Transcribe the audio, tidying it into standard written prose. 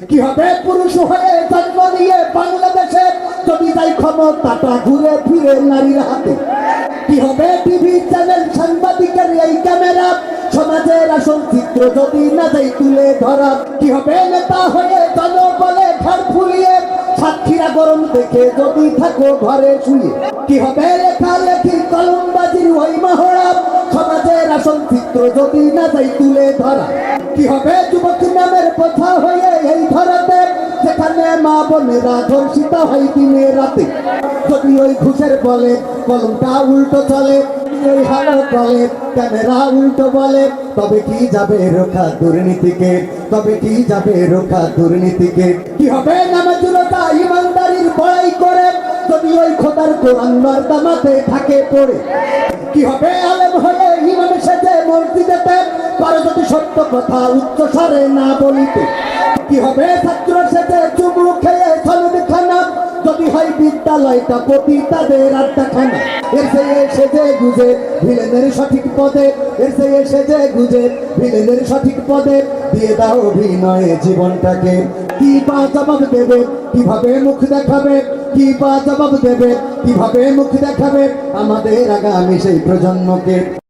কি হবে পুরুষ হয়ে জন্ম নিয়ে বাংলাদেশে যদি যাই ক্ষমতাটা ঘুরে ফিরে নারীর হাতে? কি হবে টিভি চ্যানেল সাংবাদিকের এই ক্যামেরা সমাজের আসল চিত্র যদি না যাই তুলে ধরা? কি হবে নেতা হয়ে জনবলে ঘর ফুলিয়ে সাক্ষীরা গরম দেখে যদি থাকো ঘরে শুয়ে? কি হবে লেখালেখির কলমবাজির ওই মহড়া সমাজের আসল চিত্র যদি না যাই তুলে ধরা? কি হবে যুবক নামের কথা হয়ে এই ধরাতে যেখানে মা বোনেরা ধর্ষিত হয় দিনে রাতে? যদি ওই ঘুষের বলে কলমটা উল্টো চলে, ওই হালো বলে ক্যামেরা উল্টো বলে, তবে কি যাবে রোখা দুর্নীতিকে? তবে কি যাবে রোখা দুর্নীতিকে? কি হবে নামাজুরতা ইমানদারির বড়াই করে যদি ওই খোদার কোরআন নর্দমাতে থাকে পড়ে? কি হবে আলেম হয়ে ইমাম সেজে মসজিদেতে পারে যদি সত্য কথা উচ্চ স্বরে না বলিতে? কি হবে ছাত্র সেজে চুমু খেয়ে সলুদ খানা যদি হয় বিদ্যালয়টা প্রতি তাদের আড্ডাখানা? এর চেয়ে সেজে গুজে ভিলেনের সঠিক পদে, এর চেয়ে সেজে গুজে ভিলেনের সঠিক পদে দিয়ে দাও অভিনয়ে জীবনটাকে। কি বা জবাব দেবে, কিভাবে মুখ দেখাবে? কি বা জবাব দেবে, কিভাবে মুখ দেখাবে আমাদের আগামী সেই প্রজন্মকে?